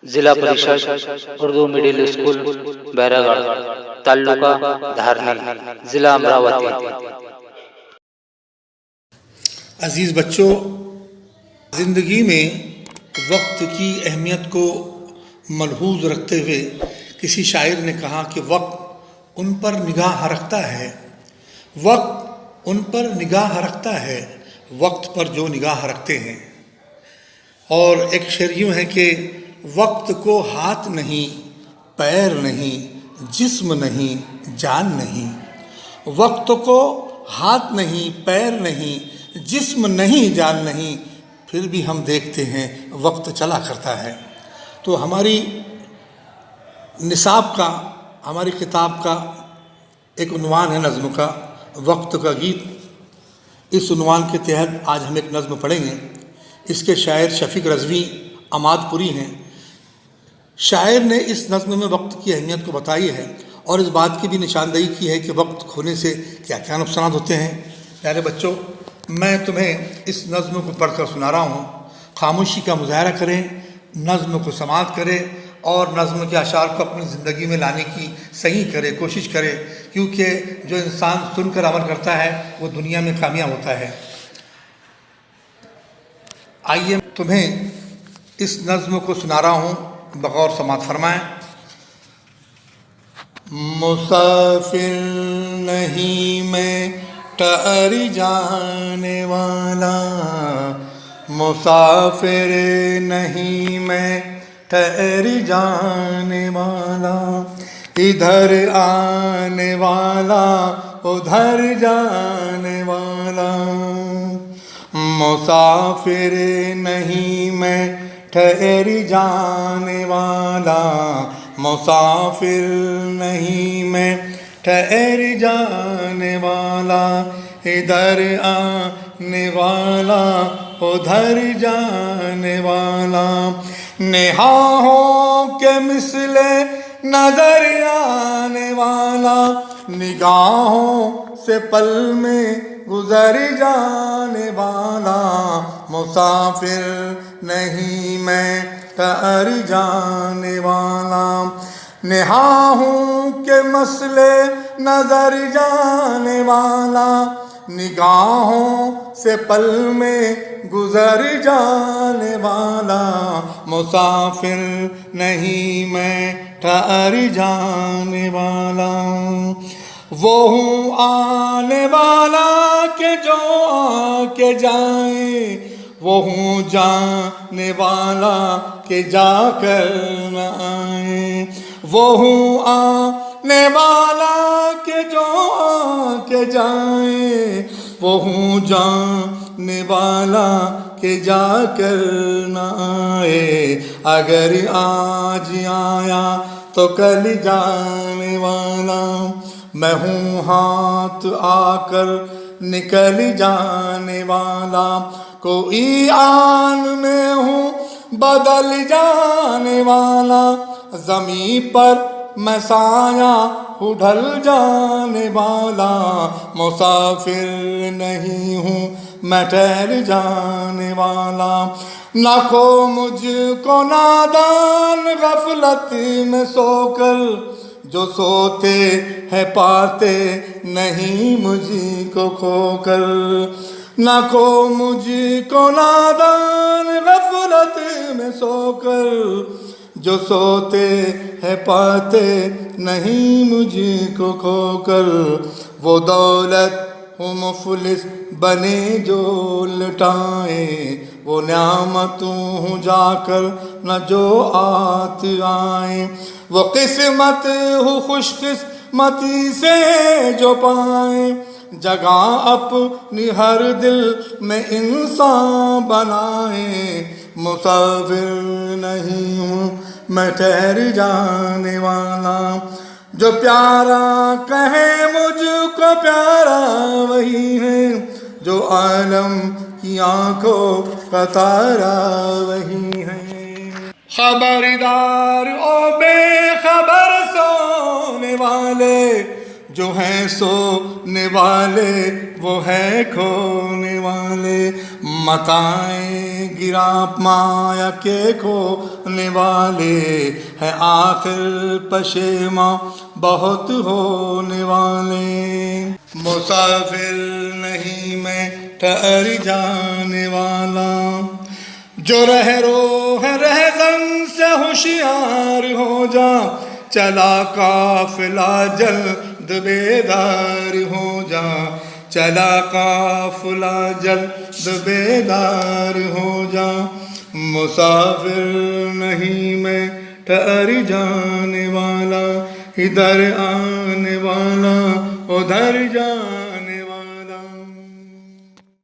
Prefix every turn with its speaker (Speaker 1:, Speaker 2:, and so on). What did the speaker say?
Speaker 1: ضلع پریشد Urdu middle school بیرا گڑھ، تعلقہ دھارنی، ضلع امراوتی۔
Speaker 2: عزیز بچوں، زندگی میں وقت کی اہمیت کو ملحوظ رکھتے ہوئے کسی شاعر نے کہا کہ وقت ان پر نگاہ رکھتا ہے، وقت ان پر نگاہ رکھتا ہے، وقت پر جو نگاہ رکھتے ہیں۔ اور ایک شعر یوں ہے کہ وقت کو ہاتھ نہیں، پیر نہیں، جسم نہیں، جان نہیں۔ وقت کو ہاتھ نہیں، پیر نہیں، جسم نہیں، جان نہیں، پھر بھی ہم دیکھتے ہیں وقت چلا کرتا ہے۔ تو ہماری نصاب کا، ہماری کتاب کا ایک عنوان ہے نظم کا، وقت کا گیت۔ اس عنوان کے تحت آج ہم ایک نظم پڑھیں گے۔ اس کے شاعر شفیق رضوی عماد پوری ہیں۔ شاعر نے اس نظم میں وقت کی اہمیت کو بتائی ہے اور اس بات کی بھی نشاندہی کی ہے کہ وقت کھونے سے کیا کیا نقصانات ہوتے ہیں۔ پیارے بچوں، میں تمہیں اس نظم کو پڑھ کر سنا رہا ہوں۔ خاموشی کا مظاہرہ کریں، نظم کو سماعت کریں اور نظم کے اشعار کو اپنی زندگی میں لانے کی صحیح کرے، کوشش کرے، کیونکہ جو انسان سن کر عمل کرتا ہے وہ دنیا میں کامیاب ہوتا ہے۔ آئیے تمہیں اس نظم کو سنا رہا ہوں، بغور سماعت فرمائیں۔ مسافر نہیں میں ٹھہر جانے والا، مسافر نہیں میں ٹھہر جانے والا، ادھر آنے والا ادھر جانے والا، مسافر نہیں میں ٹھہر جانے والا، مسافر نہیں میں ٹھہر جانے والا، ادھر آنے والا ادھر جانے والا، نہاؤں کے مثل نظر آنے والا، نگاہوں سے پل میں گزر جانے والا، مسافر نہیں میں ٹھہر جانے والا، نہاؤں کے مسئلے نظر جانے والا، نگاہوں سے پل میں گزر جانے والا، مسافر نہیں میں ٹھہر جانے والا، وہ ہوں آنے والا کہ جو آ کے جائے، وہ ہوں جانے والا کہ جا کر نہ آئے، وہ ہوں آنے والا کہ جو آ کے جائے، وہ ہوں جانے والا کہ جا کر نہ آئے، اگر آج آیا تو کل جانے والا، میں ہوں ہاتھ آ کر نکل جانے والا، کوئی آن میں ہوں بدل جانے والا، زمین پر میں سایہ ہوں ڈھل جانے والا، مسافر نہیں ہوں میں ٹھہر جانے والا، نہ کھو مجھ کو نادان غفلت میں سو کر، جو سوتے ہیں پاتے نہیں مجھ کو کھو کر، نہ کھو مجھ کو نادان غفلت میں سو کر، جو سوتے ہیں پاتے نہیں مجھ کو کھو کر، وہ دولت ہوں مفلس بنے جو لٹائیں، وہ نعمتوں ہوں جا کر نہ جو آت آئیں، وہ قسمت ہوں خوش قسمتی سے جو پائیں، جگہ اپنی ہر دل میں انسان بنائیں، مسافر نہیں ہوں میں ٹھہر جانے والا، جو پیارا کہے مجھ کو پیارا وہی ہے، جو عالم کی آنکھوں کا تارا وہی ہے، خبردار او بے خبر سونے والے، جو ہیں سونے والے وہ ہے کھونے والے، مت آئیں گرا مایا کے کھونے والے ہیں آخر پشیماں بہت ہونے والے. مسافر نہیں میں ٹھہر جانے والا، جو رو ہے رہزن سے ہوشیار ہو جا، چلا قافلہ جلد بیدار ہو جا، چلا قافلہ جلد بیدار ہو جا. مسافر نہیں میں ٹھہر جانے والا، ادھر آنے والا ادھر جانے